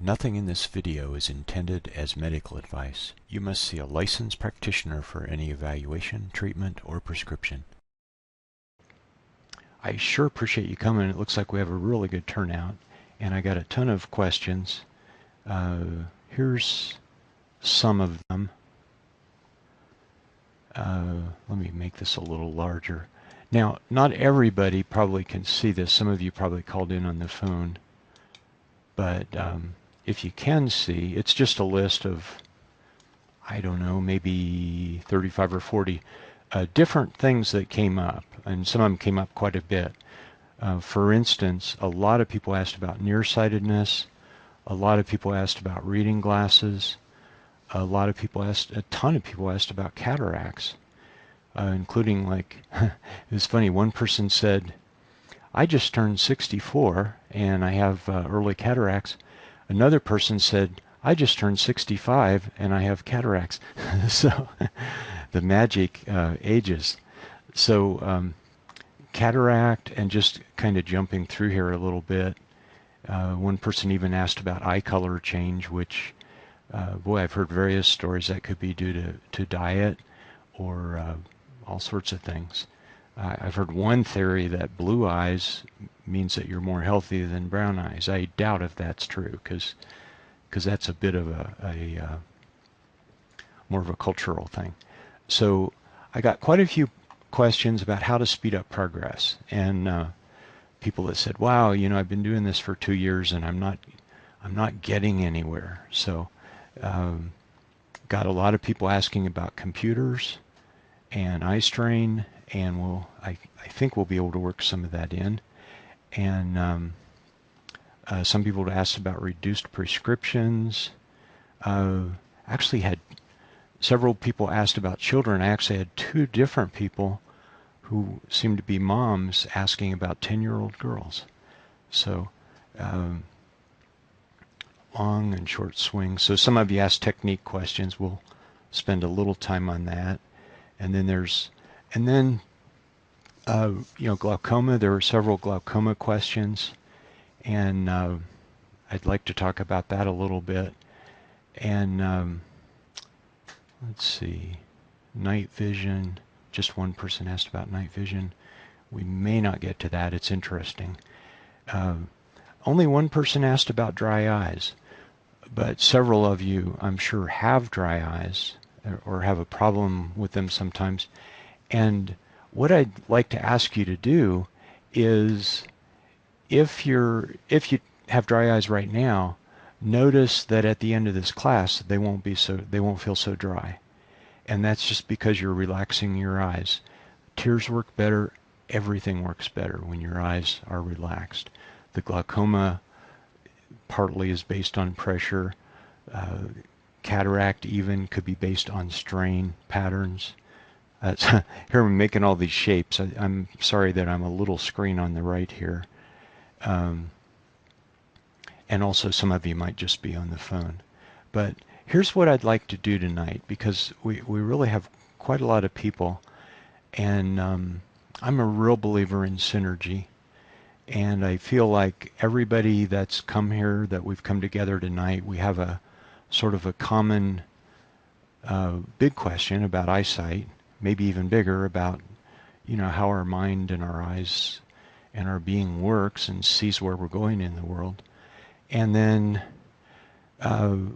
Nothing in this video is intended as medical advice. You must see a licensed practitioner for any evaluation, treatment, or prescription. I sure appreciate you coming. It looks like we have a really good turnout, and I got a ton of questions. Here's some of them. Let me make this a little larger. Now, not everybody probably can see this. Some of you probably called in on the phone. But if you can see, it's just a list of, I don't know, maybe 35 or 40 different things that came up. And some of them came up quite a bit. For instance, a lot of people asked about nearsightedness. A lot of people asked about reading glasses. A ton of people asked about cataracts, including like, it was funny, one person said, I just turned 64 and I have early cataracts. Another person said, I just turned 65 and I have cataracts. So the magic ages. So cataract, and just kind of jumping through here a little bit, one person even asked about eye color change, which, boy, I've heard various stories that could be due to diet or all sorts of things. I've heard one theory that blue eyes means that you're more healthy than brown eyes. I doubt if that's true, because that's a bit of a more of a cultural thing. So I got quite a few questions about how to speed up progress, and people that said, "Wow, you know, I've been doing this for 2 years and I'm not getting anywhere." So got a lot of people asking about computers and eye strain, and I think we'll be able to work some of that in. And some people asked about reduced prescriptions. Actually had several people asked about children. I actually had 2 different people who seemed to be moms asking about 10-year-old girls. So long and short swings. So some of you asked technique questions. We'll spend a little time on that. And then glaucoma. There were several glaucoma questions, and I'd like to talk about that a little bit. And let's see, night vision. Just one person asked about night vision. We may not get to that. It's interesting. Only one person asked about dry eyes, but several of you, I'm sure, have dry eyes or have a problem with them sometimes. And what I'd like to ask you to do is, if you have dry eyes right now, notice that at the end of this class they won't feel so dry. And that's just because you're relaxing your eyes. Tears work better, everything works better when your eyes are relaxed. The glaucoma partly is based on pressure. Cataract even could be based on strain patterns. Here I'm making all these shapes. I'm sorry that I'm a little screen on the right here. And also some of you might just be on the phone. But here's what I'd like to do tonight, because we really have quite a lot of people, and I'm a real believer in synergy. And I feel like everybody that's come here, that we've come together tonight, we have a sort of a common big question about eyesight, maybe even bigger, about how our mind and our eyes and our being works and sees where we're going in the world. And then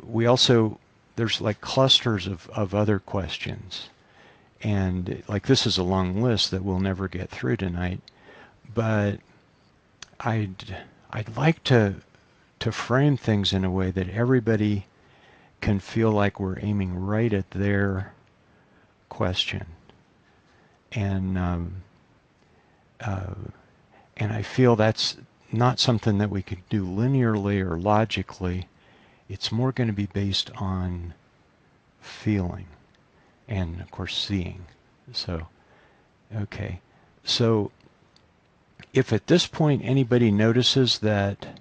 we also, there's like clusters of other questions, and like this is a long list that we'll never get through tonight, but I'd like to frame things in a way that everybody can feel like we're aiming right at their question. And I feel that's not something that we could do linearly or logically. It's more going to be based on feeling and, of course, seeing. So, okay. So if at this point anybody notices that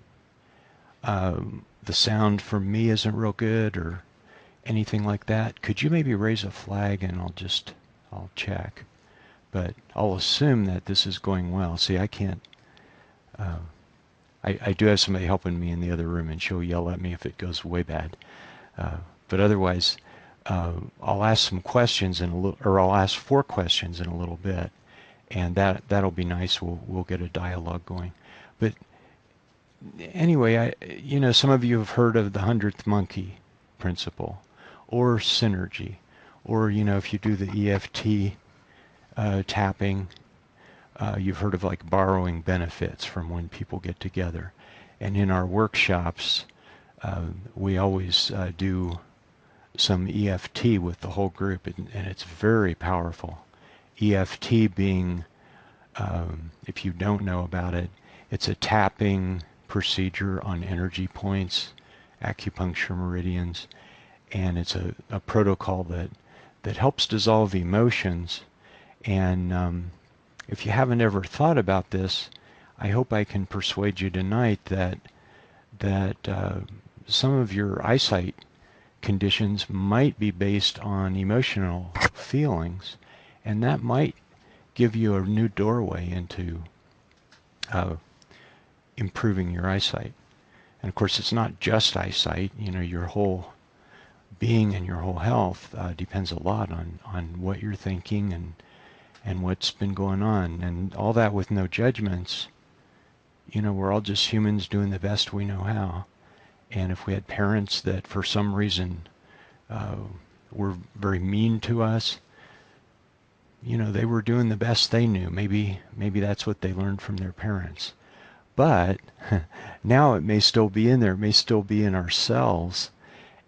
the sound from me isn't real good or anything like that, could you maybe raise a flag and I'll check. But I'll assume that this is going well. See, I can't I do have somebody helping me in the other room, and she'll yell at me if it goes way bad. But otherwise, I'll ask some questions or I'll ask 4 questions in a little bit, and that'll be nice. We'll get a dialogue going. But anyway, some of you have heard of the 100th monkey principle, or synergy, or if you do the EFT tapping, you've heard of like borrowing benefits from when people get together. And in our workshops, we always do some EFT with the whole group, and it's very powerful. EFT being, if you don't know about it, it's a tapping procedure on energy points, acupuncture meridians, and it's a protocol that helps dissolve emotions. And if you haven't ever thought about this, I hope I can persuade you tonight that some of your eyesight conditions might be based on emotional feelings, and that might give you a new doorway into improving your eyesight. And of course, it's not just eyesight. Your whole being and your whole health depends a lot on what you're thinking and what's been going on, and all that with no judgments. We're all just humans doing the best we know how. And if we had parents that for some reason were very mean to us, they were doing the best they knew. Maybe that's what they learned from their parents. But now it may still be in there. It may still be in our cells,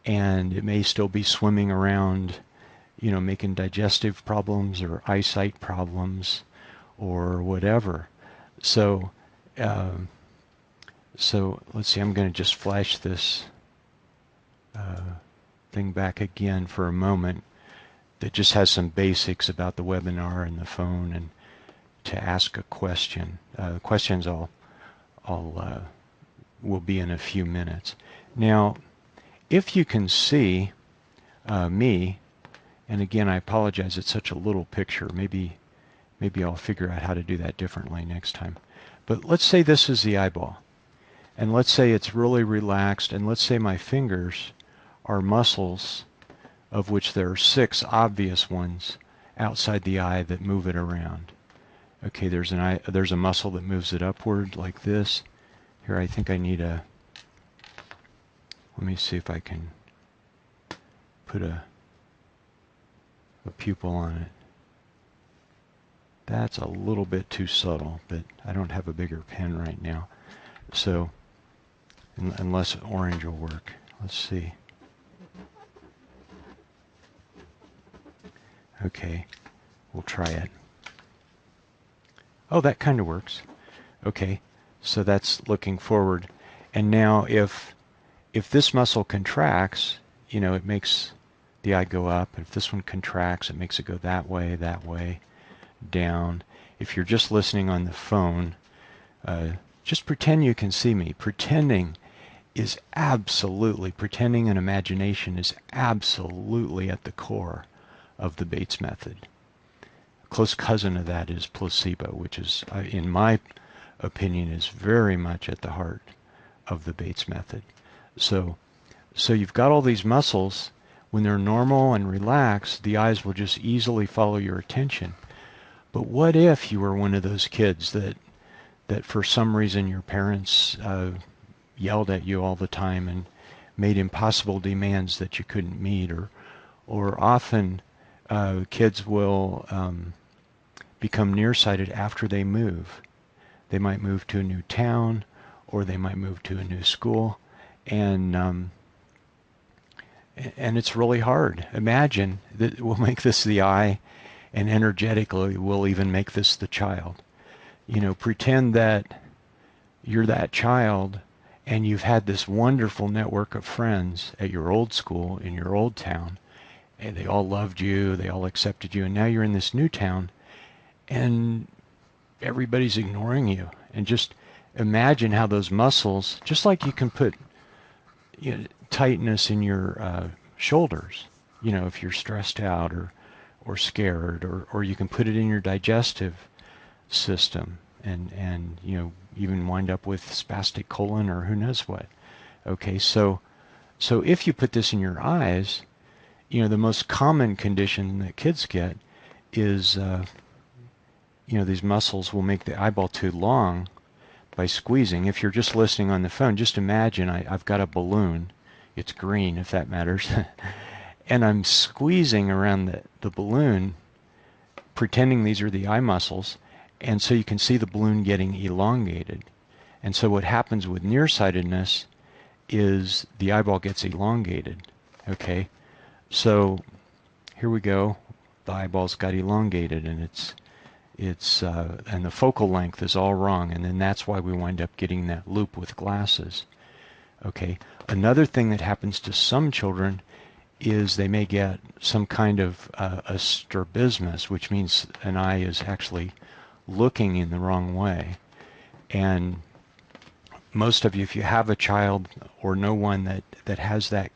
and it may still be swimming around, making digestive problems or eyesight problems or whatever. So let's see, I'm going to just flash this thing back again for a moment that just has some basics about the webinar and the phone, and to ask a question. Questions will be in a few minutes. Now, if you can see me, and again, I apologize, it's such a little picture. Maybe I'll figure out how to do that differently next time. But let's say this is the eyeball, and let's say it's really relaxed, and let's say my fingers are muscles, of which there are 6 obvious ones outside the eye that move it around. Okay, there's a muscle that moves it upward like this. Here, I think I need let me see if I can put a pupil on it. That's a little bit too subtle, but I don't have a bigger pen right now. So, unless orange will work. Let's see. Okay, we'll try it. Oh, that kind of works. Okay, so that's looking forward. And now if this muscle contracts, it makes the eye go up. If this one contracts, it makes it go that way, down. If you're just listening on the phone, just pretend you can see me. Pretending and imagination is absolutely at the core of the Bates method. A close cousin of that is placebo, which is, in my opinion, is very much at the heart of the Bates method. So you've got all these muscles. When they're normal and relaxed, the eyes will just easily follow your attention. But what if you were one of those kids that for some reason your parents yelled at you all the time and made impossible demands that you couldn't meet, or often kids will become nearsighted after they move. They might move to a new town, or they might move to a new school, and it's really hard. Imagine that we'll make this the eye, and energetically we'll even make this the child. Pretend that you're that child, and you've had this wonderful network of friends at your old school, in your old town, and they all loved you, they all accepted you, and now you're in this new town, and everybody's ignoring you. And just imagine how those muscles, just like you can put tightness in your shoulders, if you're stressed out or scared, or you can put it in your digestive system. and you know, even wind up with spastic colon or who knows what. Okay, so if you put this in your eyes, you know, the most common condition that kids get is, you know, these muscles will make the eyeball too long by squeezing. If you're just listening on the phone, just imagine I've got a balloon. It's green, if that matters. And I'm squeezing around the balloon, pretending these are the eye muscles. And so you can see the balloon getting elongated. And so what happens with nearsightedness is the eyeball gets elongated. Okay, so here we go. The eyeball's got elongated, and and the focal length is all wrong, and then that's why we wind up getting that loop with glasses. Okay, another thing that happens to some children is they may get some kind of a strabismus, which means an eye is actually looking in the wrong way. And most of you, if you have a child or know one that has that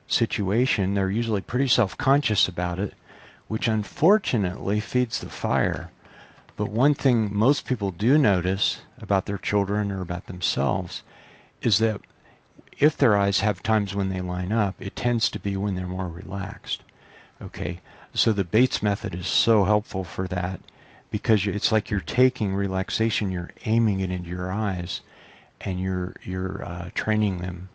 situation, they're usually pretty self-conscious about it, which unfortunately feeds the fire. But one thing most people do notice about their children or about themselves is that if their eyes have times when they line up, it tends to be when they're more relaxed. Okay, so the Bates method is so helpful for that, because it's like you're taking relaxation, you're aiming it into your eyes, and you're training them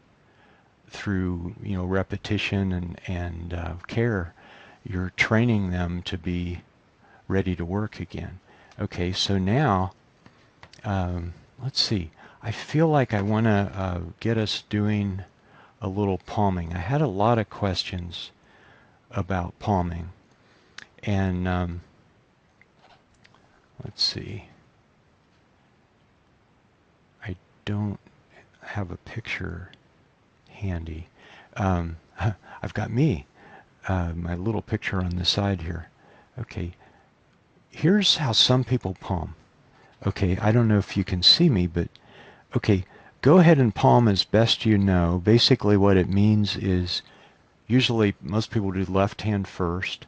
through, you know, repetition and care. You're training them to be ready to work again. Okay, so now let's see. I feel like I want to get us doing a little palming. I had a lot of questions about palming, and let's see. I don't have a picture handy. I've got me, my little picture on the side here. Okay, here's how some people palm. Okay, I don't know if you can see me, but okay, go ahead and palm as best you know. Basically what it means is, usually most people do left hand first,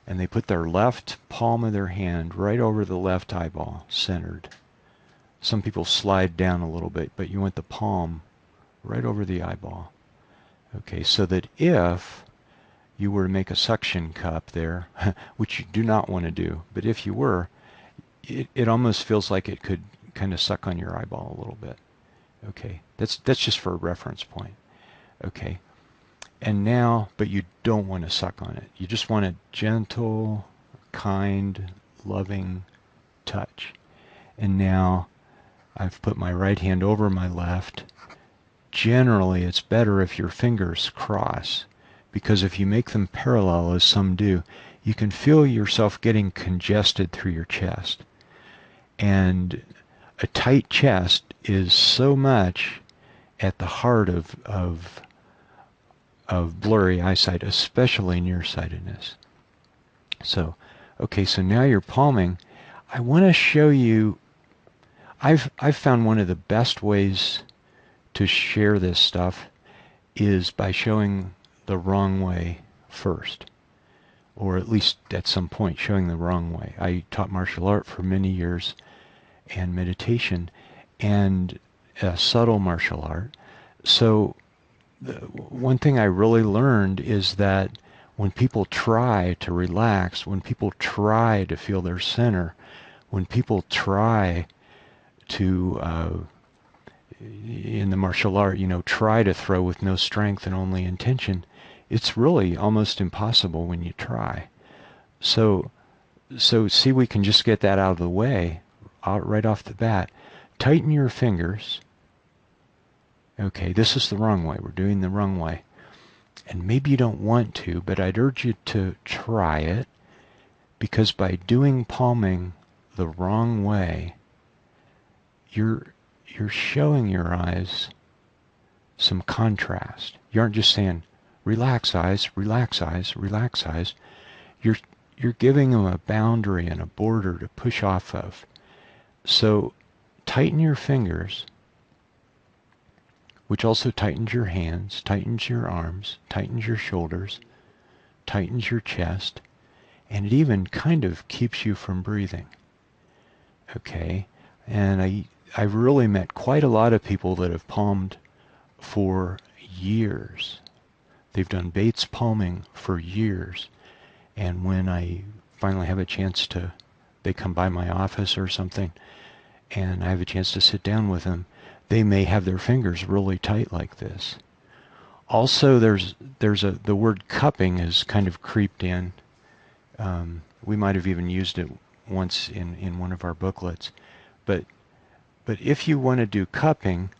and they put their left palm of their hand right over the left eyeball, centered. Some people slide down a little bit, but you want the palm right over the eyeball. Okay, so that if you were to make a suction cup there, which you do not want to do, but if you were, it almost feels like it could kind of suck on your eyeball a little bit. Okay, that's just for a reference point. Okay, and now, but you don't want to suck on it. You just want a gentle, kind, loving touch. And now I've put my right hand over my left. Generally, it's better if your fingers cross, because if you make them parallel, as some do, you can feel yourself getting congested through your chest. And a tight chest is so much at the heart of blurry eyesight, especially nearsightedness. So, okay, so now you're palming. I want to show you, I've found one of the best ways to share this stuff is by showing the wrong way first, or at least at some point showing the wrong way. I taught martial art for many years, and meditation, and subtle martial art. So one thing I really learned is that when people try to relax, when people try to feel their center, when people try to in the martial art, you know, try to throw with no strength and only intention, it's really almost impossible when you try. So see, we can just get that out of the way right off the bat. Tighten your fingers. Okay, this is the wrong way. We're doing the wrong way. And maybe you don't want to, but I'd urge you to try it, because by doing palming the wrong way, you're showing your eyes some contrast. You aren't just saying, relax eyes, relax eyes, relax eyes. You're giving them a boundary and a border to push off of. So tighten your fingers, which also tightens your hands, tightens your arms, tightens your shoulders, tightens your chest, and it even kind of keeps you from breathing. Okay, And I've really met quite a lot of people that have palmed for years. They've done Bates palming for years. And when I finally have a chance to, they come by my office or something, and I have a chance to sit down with them, they may have their fingers really tight like this. Also, the word cupping has kind of creeped in. We might have even used it once in one of our booklets. But if you want to do cupping,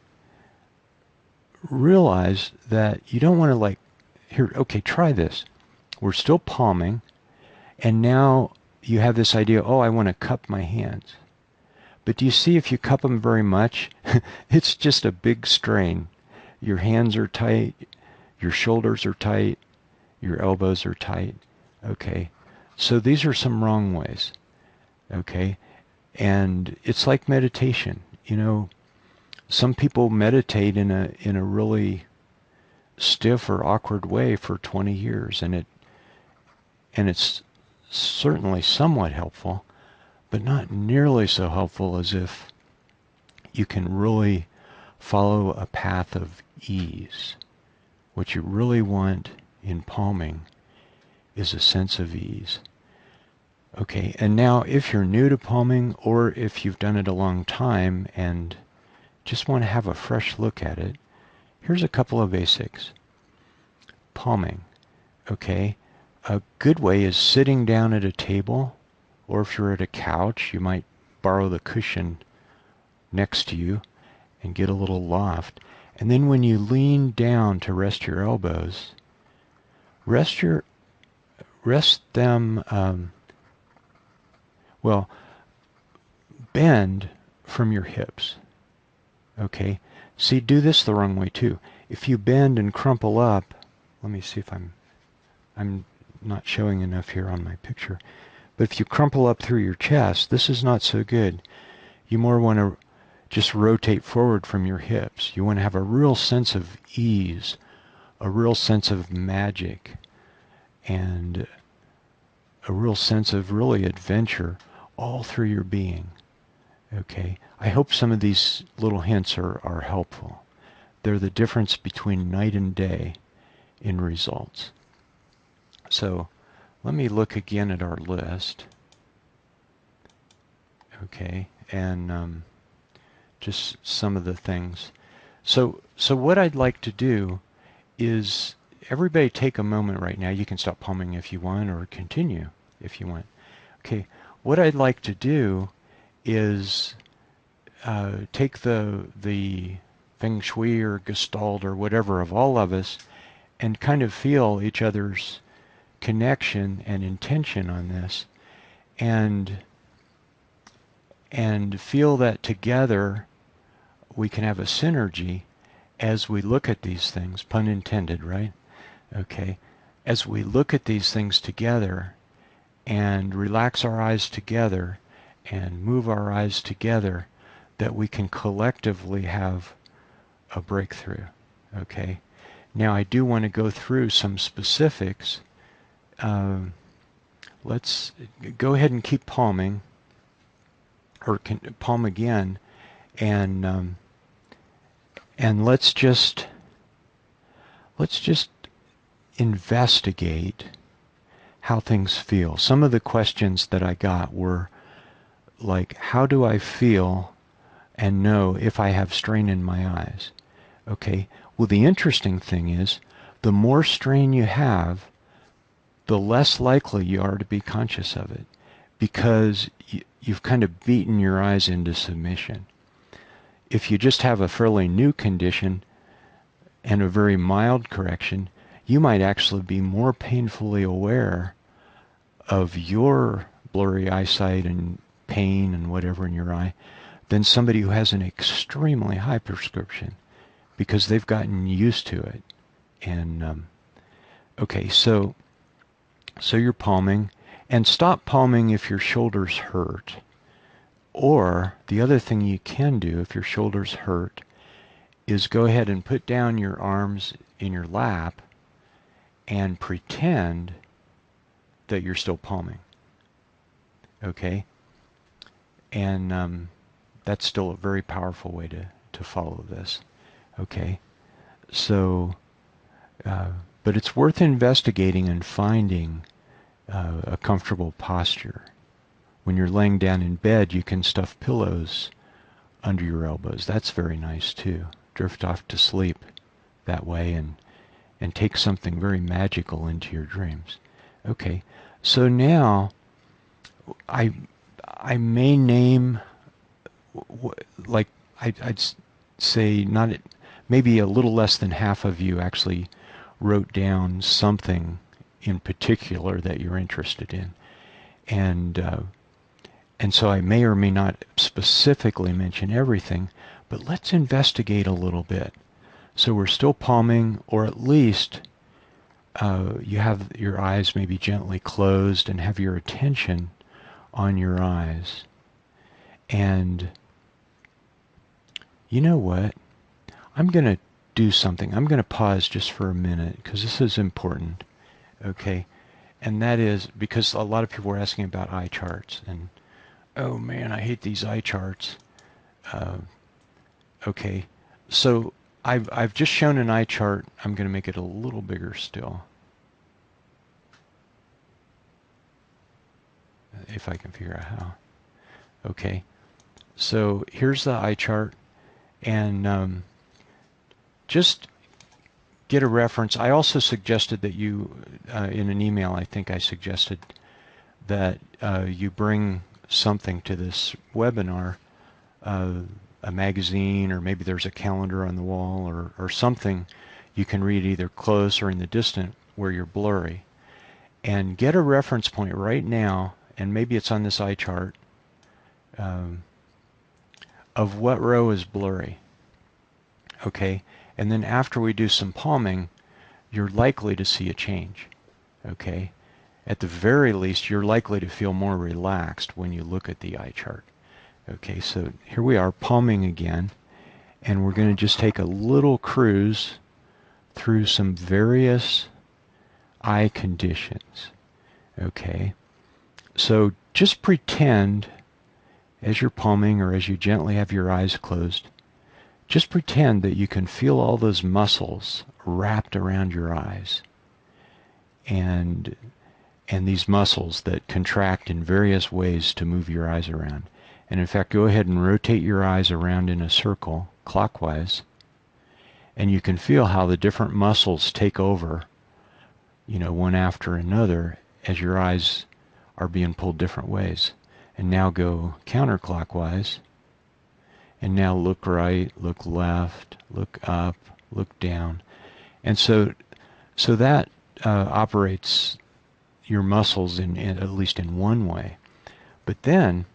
realize that you don't want to like, here, okay, try this. We're still palming, and now you have this idea, oh, I want to cup my hands. But do you see if you cup them very much, it's just a big strain. Your hands are tight, your shoulders are tight, your elbows are tight. Okay, so these are some wrong ways. Okay, and it's like meditation. You know, some people meditate in a really stiff or awkward way for 20 years, and it's certainly somewhat helpful, but not nearly so helpful as if you can really follow a path of ease. What you really want in palming is a sense of ease. Okay, and now if you're new to palming, or if you've done it a long time and just want to have a fresh look at it, here's a couple of basics. Palming. Okay, a good way is sitting down at a table, or if you're at a couch, you might borrow the cushion next to you and get a little loft. And then when you lean down to rest your elbows, rest them, well, bend from your hips. Okay? See, do this the wrong way too. If you bend and crumple up, let me see if I'm not showing enough here on my picture. But if you crumple up through your chest, this is not so good. You more want to just rotate forward from your hips. You want to have a real sense of ease, a real sense of magic, and a real sense of really adventure all through your being. Okay? I hope some of these little hints are helpful. They're the difference between night and day in results. So let me look again at our list. Okay, and just some of the things. So what I'd like to do is everybody take a moment right now. You can stop palming if you want, or continue if you want. Okay, what I'd like to do is take the feng shui or gestalt or whatever of all of us and kind of feel each other's connection and intention on this, and feel that together we can have a synergy as we look at these things, pun intended, right? Okay, as we look at these things together and relax our eyes together and move our eyes together, that we can collectively have a breakthrough. Okay, now I do want to go through some specifics. Let's go ahead and keep palming, or palm again, and let's just investigate how things feel. Some of the questions that I got were like, how do I feel and know if I have strain in my eyes? Okay, well, the interesting thing is, the more strain you have, the less likely you are to be conscious of it, because you've kind of beaten your eyes into submission. If you just have a fairly new condition and a very mild correction, you might actually be more painfully aware of your blurry eyesight and pain and whatever in your eye than somebody who has an extremely high prescription, because they've gotten used to it. And okay, so you're palming, and stop palming if your shoulders hurt. Or the other thing you can do if your shoulders hurt is go ahead and put down your arms in your lap and pretend that you're still palming. Okay? And that's still a very powerful way to follow this. Okay, so, but it's worth investigating and finding a comfortable posture. When you're laying down in bed, you can stuff pillows under your elbows. That's very nice too. Drift off to sleep that way and take something very magical into your dreams. Okay, so now I may name, like I'd say not, maybe a little less than half of you actually wrote down something in particular that you're interested in. And so I may or may not specifically mention everything, but let's investigate a little bit. So we're still palming, or at least you have your eyes maybe gently closed and have your attention on your eyes. And you know what? I'm going to do something. I'm going to pause just for a minute because this is important. Okay? And that is because a lot of people were asking about eye charts. And, oh man, I hate these eye charts. Okay. So I've just shown an eye chart. I'm going to make it a little bigger still. If I can figure out how. Okay. So here's the eye chart. And just get a reference. I also suggested that you, in an email, I think I suggested that you bring something to this webinar, a magazine, or maybe there's a calendar on the wall, or something you can read either close or in the distant where you're blurry. And get a reference point right now, and maybe it's on this eye chart, of what row is blurry. Okay, and then after we do some palming, you're likely to see a change. Okay, at the very least, you're likely to feel more relaxed when you look at the eye chart. Okay, so here we are palming again, and we're going to just take a little cruise through some various eye conditions. Okay, so just pretend as you're palming or as you gently have your eyes closed, just pretend that you can feel all those muscles wrapped around your eyes, and these muscles that contract in various ways to move your eyes around. And in fact, go ahead and rotate your eyes around in a circle clockwise, and you can feel how the different muscles take over, one after another as your eyes are being pulled different ways. And now go counterclockwise. And now look right, look left, look up, look down. And so that operates your muscles in at least in one way. But then,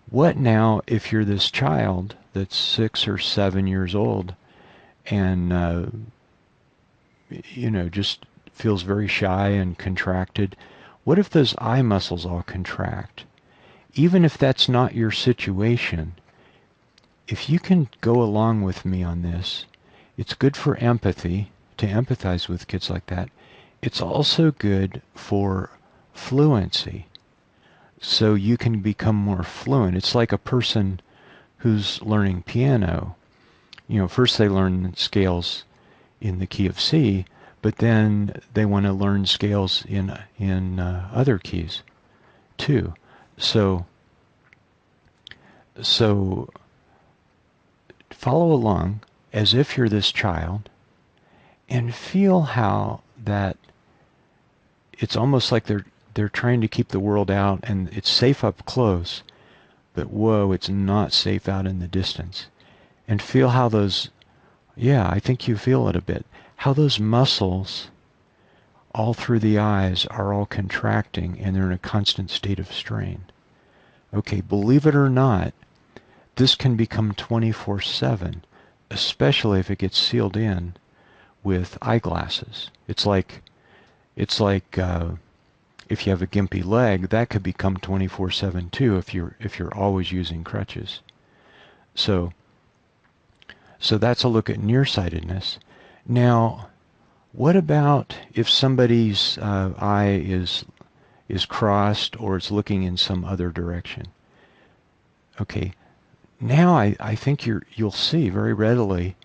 what now if you're this child that's 6 or 7 years old and, just feels very shy and contracted? What if those eye muscles all contract? Even if that's not your situation, if you can go along with me on this, it's good for empathy, to empathize with kids like that. It's also good for fluency, so you can become more fluent. It's like a person who's learning piano. First they learn scales in the key of C, but then they want to learn scales in other keys too. So follow along as if you're this child and feel how that it's almost like they're trying to keep the world out and it's safe up close, but whoa, it's not safe out in the distance. And feel how those, I think you feel it a bit, how those muscles all through the eyes are all contracting and they're in a constant state of strain. Okay, believe it or not, this can become 24/7, especially if it gets sealed in with eyeglasses. It's like if you have a gimpy leg, that could become 24/7 too if you're always using crutches. So that's a look at nearsightedness. Now, what about if somebody's eye is crossed or it's looking in some other direction? Okay, now I think you'll see very readily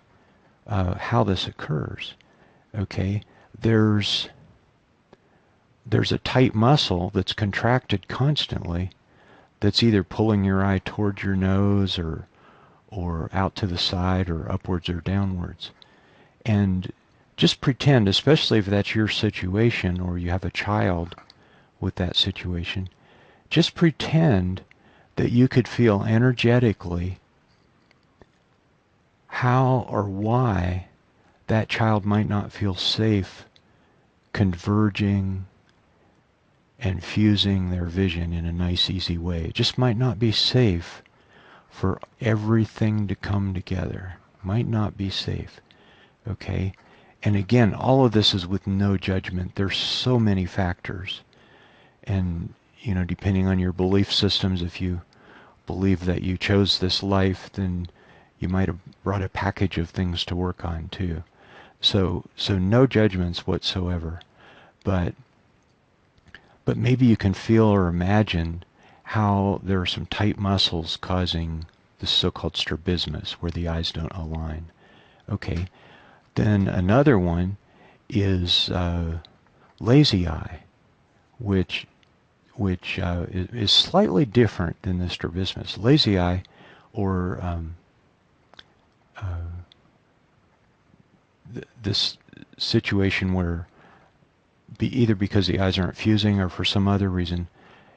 how this occurs. Okay, there's a tight muscle that's contracted constantly that's either pulling your eye towards your nose or out to the side or upwards or downwards. And just pretend, especially if that's your situation or you have a child with that situation, just pretend that you could feel energetically how or why that child might not feel safe converging and fusing their vision in a nice, easy way. It just might not be safe for everything to come together. Might not be safe. Okay? And again, all of this is with no judgment. There's so many factors. And, depending on your belief systems, if you believe that you chose this life, then you might have brought a package of things to work on too. So no judgments whatsoever. But maybe you can feel or imagine how there are some tight muscles causing the so-called strabismus, where the eyes don't align. Okay. Then another one is lazy eye, which is slightly different than the strabismus. Lazy eye, or this situation where either because the eyes aren't fusing or for some other reason,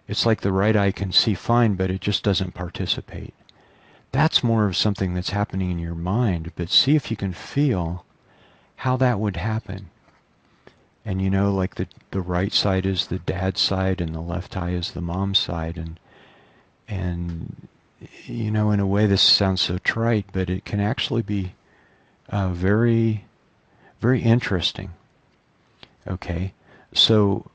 it's like the right eye can see fine, but it just doesn't participate. That's more of something that's happening in your mind, but see if you can feel how that would happen. And like the right side is the dad's side and the left eye is the mom's side, and in a way this sounds so trite, but it can actually be very, very interesting. Okay, so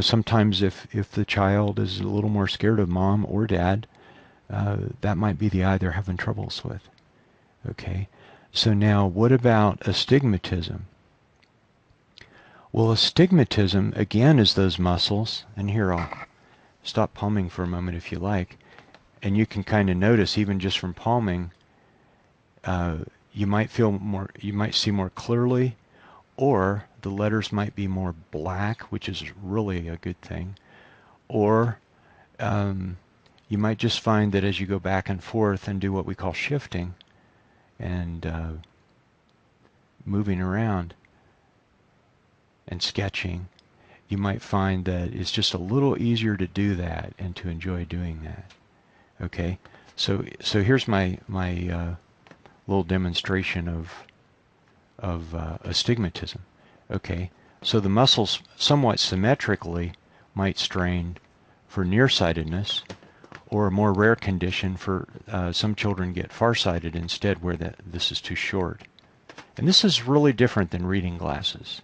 sometimes if the child is a little more scared of mom or dad, that might be the eye they're having troubles with. Okay, so now what about astigmatism? Well, astigmatism, again, is those muscles, and here I'll stop palming for a moment if you like, and you can kind of notice, even just from palming, you might see more clearly, or the letters might be more black, which is really a good thing, or you might just find that as you go back and forth and do what we call shifting and moving around and sketching, you might find that it's just a little easier to do that and to enjoy doing that. Okay, so here's my little demonstration of astigmatism. Okay, so the muscles somewhat symmetrically might strain for nearsightedness, or a more rare condition for some children get farsighted instead, where this is too short. And this is really different than reading glasses,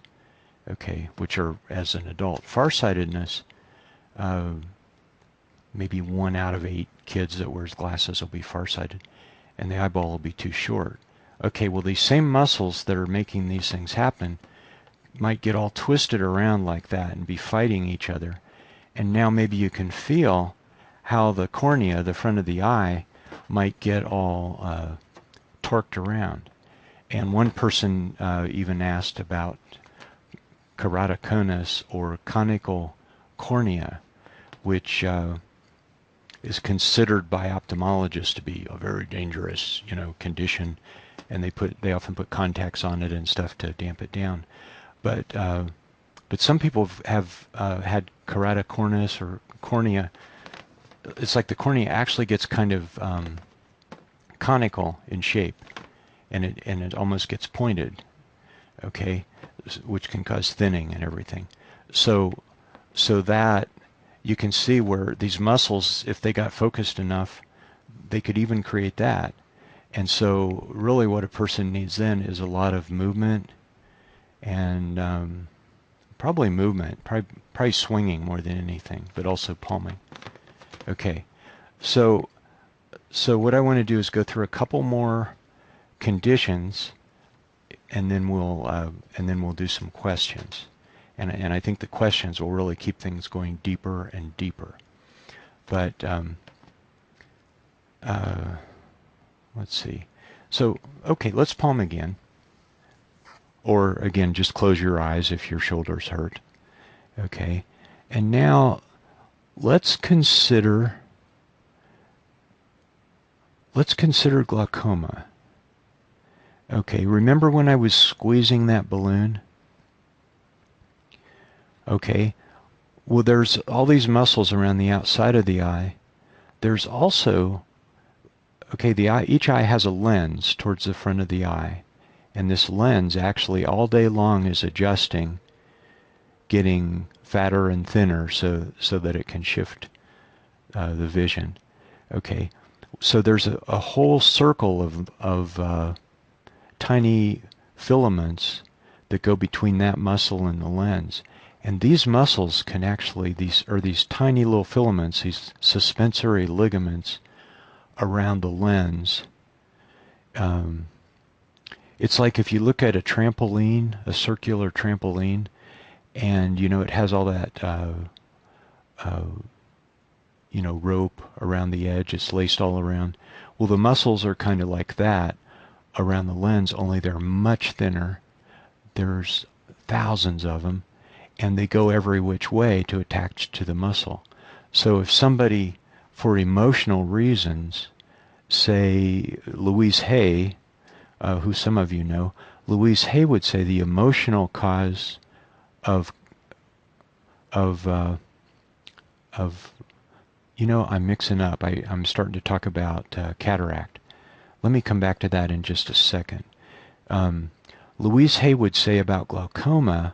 okay, which are as an adult. Farsightedness, maybe 1 out of 8 kids that wears glasses will be farsighted, and the eyeball will be too short. Okay, well, these same muscles that are making these things happen might get all twisted around like that and be fighting each other. And now maybe you can feel how the cornea, the front of the eye, might get all torqued around. And one person even asked about keratoconus, or conical cornea, which is considered by ophthalmologists to be a very dangerous, condition, and they often put contacts on it and stuff to damp it down. But some people have had keratoconus or cornea. It's like the cornea actually gets kind of conical in shape, and it almost gets pointed. Okay, which can cause thinning and everything. So that you can see where these muscles, if they got focused enough, they could even create that. And so really what a person needs then is a lot of movement, and probably swinging more than anything, but also palming. Okay, so what I want to do is go through a couple more conditions, and then we'll do some questions. And I think the questions will really keep things going deeper and deeper. But let's see. So, okay, let's palm again. Or again, just close your eyes if your shoulders hurt. Okay. And now let's consider glaucoma. Okay, remember when I was squeezing that balloon? Okay. Well, there's all these muscles around the outside of the eye. There's also, okay, each eye has a lens towards the front of the eye. And this lens actually all day long is adjusting, getting fatter and thinner so that it can shift the vision. Okay, so there's a whole circle of tiny filaments that go between that muscle and the lens. And these muscles can actually, these tiny little filaments, these suspensory ligaments around the lens. It's like if you look at a trampoline, a circular trampoline, and it has all that rope around the edge. It's laced all around. Well, the muscles are kind of like that around the lens, only they're much thinner. There's thousands of them, and they go every which way to attach to the muscle. So if somebody, for emotional reasons, say Louise Hay, who some of you know, Louise Hay would say the emotional cause of I'm mixing up. I'm starting to talk about cataract. Let me come back to that in just a second. Louise Hay would say about glaucoma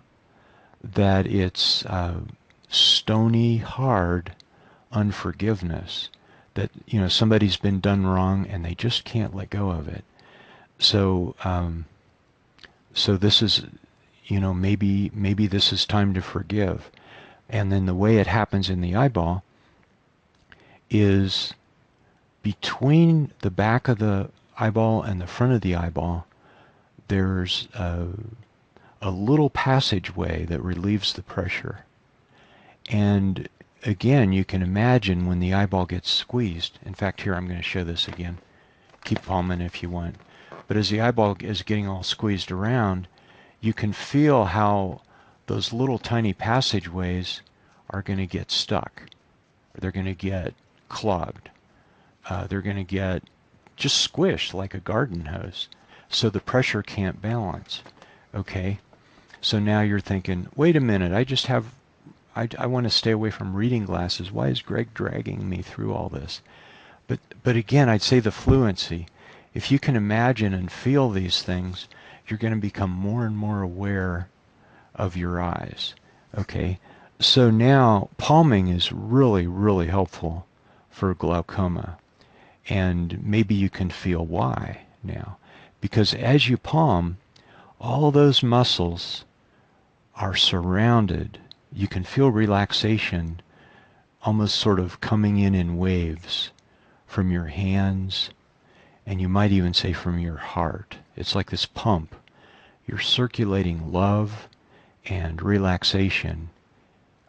that it's stony, hard unforgiveness. That somebody's been done wrong and they just can't let go of it. So this is maybe this is time to forgive. And then the way it happens in the eyeball is between the back of the eyeball and the front of the eyeball, there's a little passageway that relieves the pressure. And again, you can imagine when the eyeball gets squeezed. In fact, here I'm going to show this again. Keep palming if you want. But as the eyeball is getting all squeezed around, you can feel how those little tiny passageways are going to get stuck. They're going to get clogged. They're going to get just squished like a garden hose. So the pressure can't balance. Okay? So now you're thinking, wait a minute, I want to stay away from reading glasses. Why is Greg dragging me through all this? But again, I'd say the fluency. If you can imagine and feel these things, you're going to become more and more aware of your eyes. Okay? So now palming is really, really helpful for glaucoma. And maybe you can feel why now. Because as you palm, all those muscles are surrounded. You can feel relaxation almost sort of coming in waves from your hands, and you might even say from your heart. It's like this pump. You're circulating love and relaxation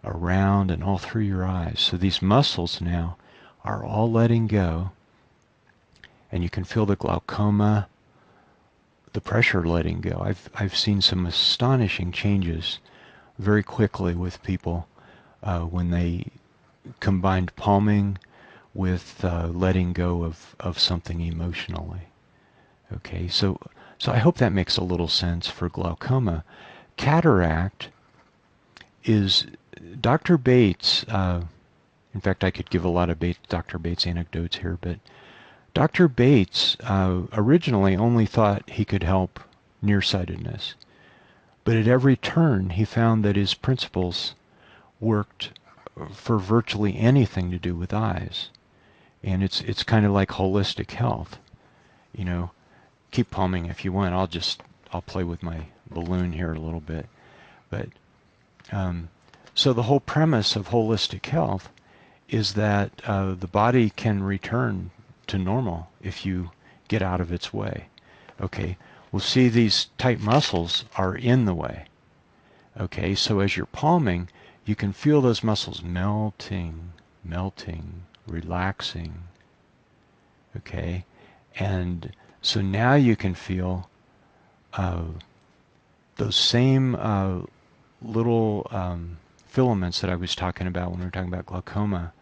around and all through your eyes. So these muscles now are all letting go, and you can feel the glaucoma, the pressure letting go. I've seen some astonishing changes very quickly with people when they combined palming with letting go of something emotionally. Okay, so I hope that makes a little sense for glaucoma. Cataract is Dr. Bates. In fact, I could give a lot of Dr. Bates anecdotes here, but Dr. Bates originally only thought he could help nearsightedness. But at every turn, he found that his principles worked for virtually anything to do with eyes. And it's kind of like holistic health. Keep palming if you want. I'll play with my balloon here a little bit. But so the whole premise of holistic health is that the body can return to normal if you get out of its way. Okay, well, see, these tight muscles are in the way. Okay, so as you're palming, you can feel those muscles melting, relaxing. Okay, and so now you can feel uh, those same little filaments that I was talking about when we were talking about glaucoma.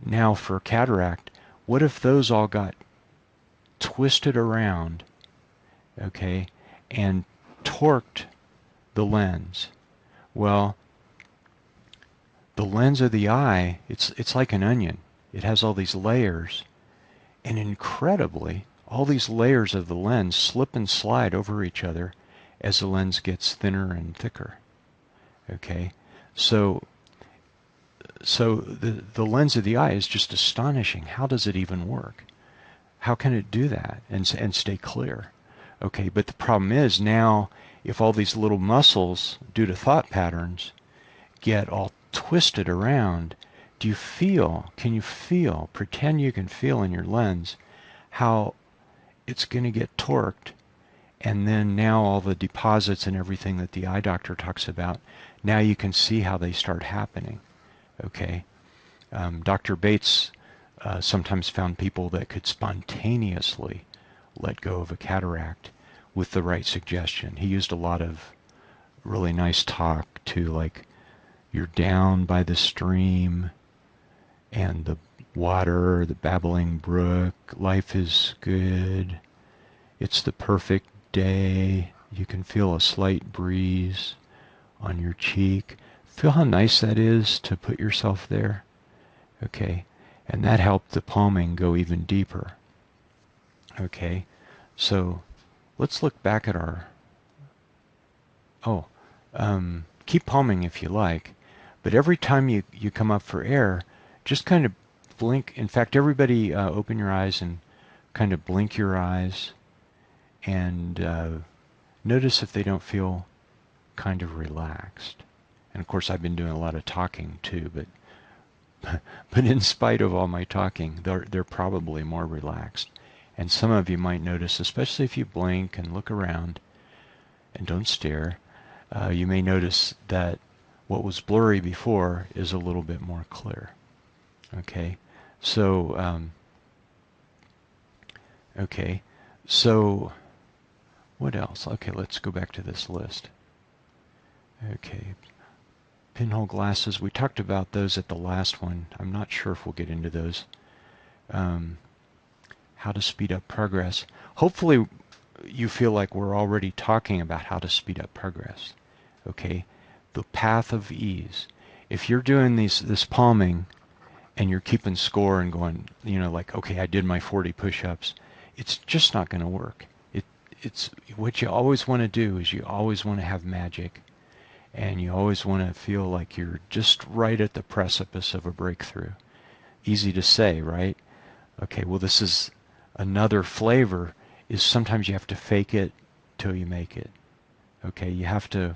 Now for cataract, what if those all got twisted around, okay, and torqued the lens? Well, the lens of the eye, it's like an onion. It has all these layers, and incredibly, all these layers of the lens slip and slide over each other as the lens gets thinner and thicker. Okay, so the lens of the eye is just astonishing. How does it even work? How can it do that and stay clear? Okay, but the problem is now if all these little muscles, due to thought patterns, get all twisted around, can you feel, pretend you can feel in your lens how it's going to get torqued, and then now all the deposits and everything that the eye doctor talks about, now you can see how they start happening. Okay, Dr. Bates sometimes found people that could spontaneously let go of a cataract with the right suggestion. He used a lot of really nice talk to, like, you're down by the stream and the water, the babbling brook, life is good, it's the perfect day, you can feel a slight breeze on your cheek. Feel how nice that is to put yourself there? Okay, and that helped the palming go even deeper. Okay, so let's look back at our, keep palming if you like, but every time you come up for air, just kind of blink. In fact, everybody open your eyes and kind of blink your eyes and notice if they don't feel kind of relaxed. And of course I've been doing a lot of talking too, but in spite of all my talking, they're probably more relaxed. And some of you might notice, especially if you blink and look around and don't stare, you may notice that what was blurry before is a little bit more clear. Okay, so what else? Okay, let's go back to this list. Okay, pinhole glasses, we talked about those at the last one. I'm not sure if we'll get into those. How to speed up progress. Hopefully you feel like we're already talking about how to speed up progress. Okay, the path of ease. If you're doing this palming and you're keeping score and going, like, okay, I did my 40 push-ups, it's just not going to work. It's what you always want to do is you always want to have magic, and you always want to feel like you're just right at the precipice of a breakthrough. Easy to say, right? Okay, well, this is another flavor, is sometimes you have to fake it till you make it. Okay, you have to,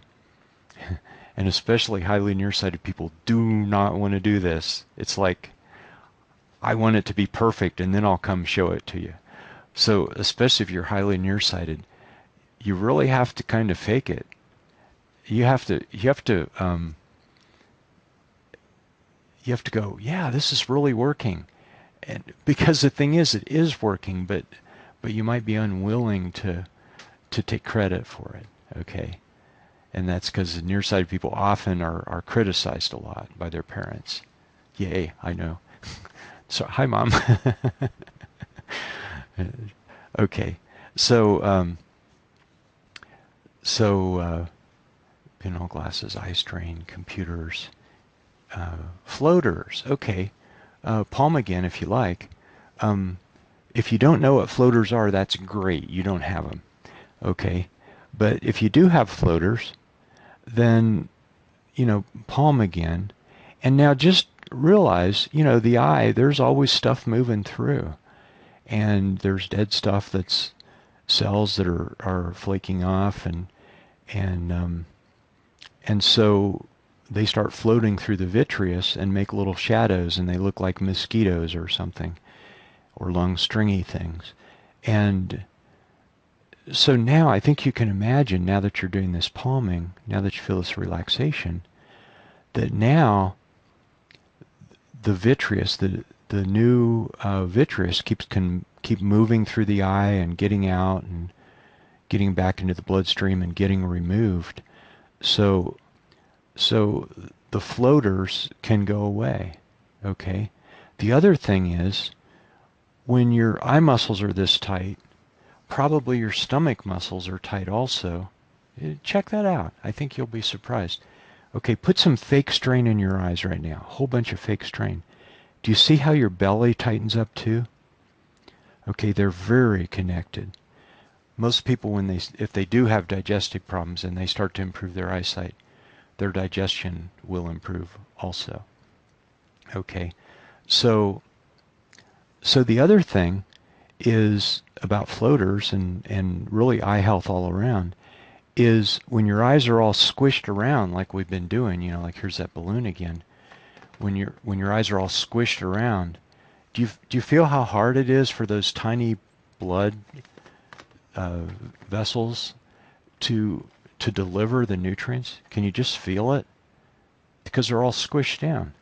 and especially highly nearsighted people do not want to do this. It's like, I want it to be perfect and then I'll come show it to you. So especially if you're highly nearsighted, you really have to kind of fake it. You have to go, yeah, this is really working. And because the thing is, it is working, but you might be unwilling to take credit for it. Okay, and that's because the nearsighted people often are criticized a lot by their parents. Yay, I know. So hi, Mom. Okay, so pinhole glasses, eye strain, computers, floaters. Okay, palm again if you like. If you don't know what floaters are, that's great. You don't have them. Okay, but if you do have floaters, then palm again. And now just realize, the eye, there's always stuff moving through. And there's dead stuff, that's cells that are flaking off, and so they start floating through the vitreous and make little shadows, and they look like mosquitoes or something, or long stringy things. And so now I think you can imagine, now that you're doing this palming, now that you feel this relaxation, that now the vitreous, the new vitreous keeps keep moving through the eye and getting out and getting back into the bloodstream and getting removed. So the floaters can go away. Okay. The other thing is, when your eye muscles are this tight, probably your stomach muscles are tight also. Check that out. I think you'll be surprised. Okay, put some fake strain in your eyes right now. A whole bunch of fake strain. Do you see how your belly tightens up too? Okay, they're very connected. Most people, if they do have digestive problems and they start to improve their eyesight, their digestion will improve also. Okay, so the other thing is about floaters and really eye health all around is when your eyes are all squished around like we've been doing, like here's that balloon again. When your eyes are all squished around, do you feel how hard it is for those tiny blood vessels to deliver the nutrients? Can you just feel it? Because they're all squished down.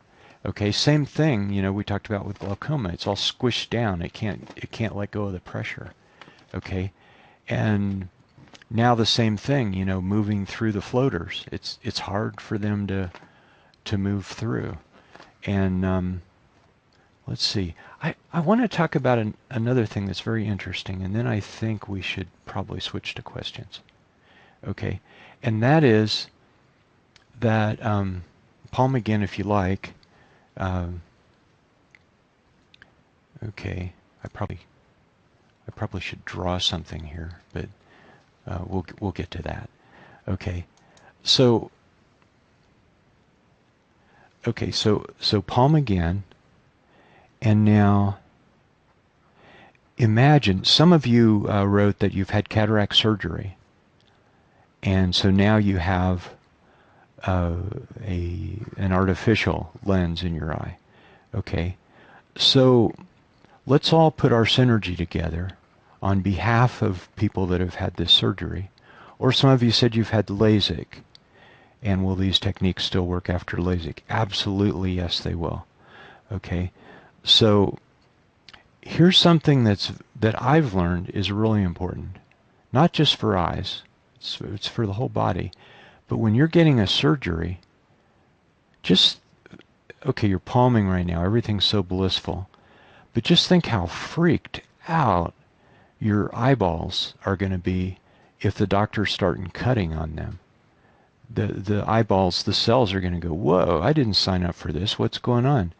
Okay, same thing, we talked about with glaucoma. It's all squished down. It can't let go of the pressure. Okay? And now the same thing, moving through the floaters. It's hard for them to move through. And let's see. I want to talk about another thing that's very interesting, and then I think we should probably switch to questions. Okay? And that is that, palm again if you like. Okay, I probably should draw something here, but we'll get to that. Okay, so palm again, and now imagine some of you wrote that you've had cataract surgery, and so now you have an artificial lens in your eye. Okay, so let's all put our synergy together on behalf of people that have had this surgery. Or some of you said you've had LASIK. And will these techniques still work after LASIK? Absolutely, yes, they will. Okay, so here's something that I've learned is really important. Not just for eyes, it's for the whole body. But when you're getting a surgery, you're palming right now, everything's so blissful, but just think how freaked out your eyeballs are going to be if the doctor's starting cutting on them. The eyeballs, the cells are going to go, whoa, I didn't sign up for this, what's going on?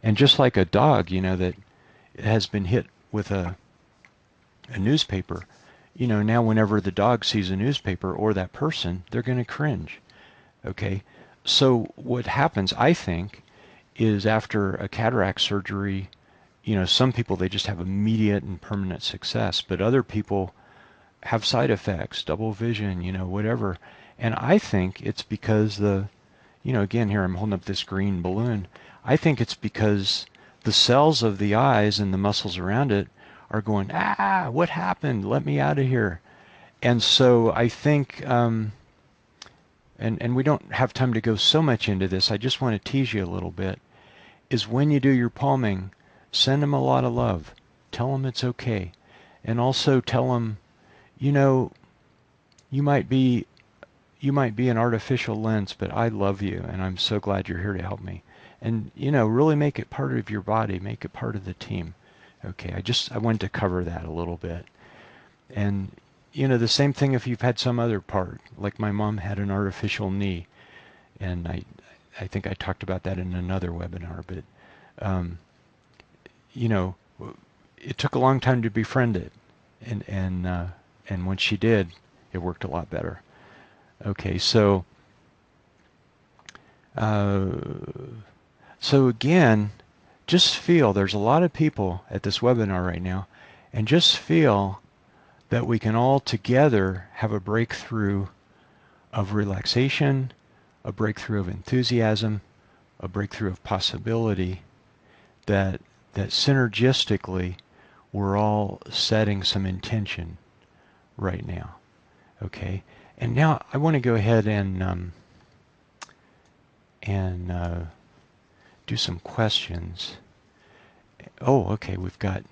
And just like a dog, that has been hit with a newspaper, now whenever the dog sees a newspaper or that person, they're going to cringe. Okay, so what happens, I think, is after a cataract surgery, some people, they just have immediate and permanent success, but other people have side effects, double vision, whatever. And I think it's because again, here I'm holding up this green balloon. I think it's because the cells of the eyes and the muscles around it are going, what happened? Let me out of here. And so I think, and we don't have time to go so much into this, I just want to tease you a little bit, is when you do your palming, send them a lot of love. Tell them it's okay. And also tell them, you might be an artificial lens, but I love you, and I'm so glad you're here to help me. And, really make it part of your body, make it part of the team. Okay, I wanted to cover that a little bit. And, the same thing if you've had some other part, like my mom had an artificial knee, and I think I talked about that in another webinar, but, it took a long time to befriend it, and when she did, it worked a lot better. Okay, so again, just feel, there's a lot of people at this webinar right now, and just feel that we can all together have a breakthrough of relaxation, a breakthrough of enthusiasm, a breakthrough of possibility, that synergistically we're all setting some intention right now. Okay, and now I want to go ahead and do some questions. Oh, okay, we've got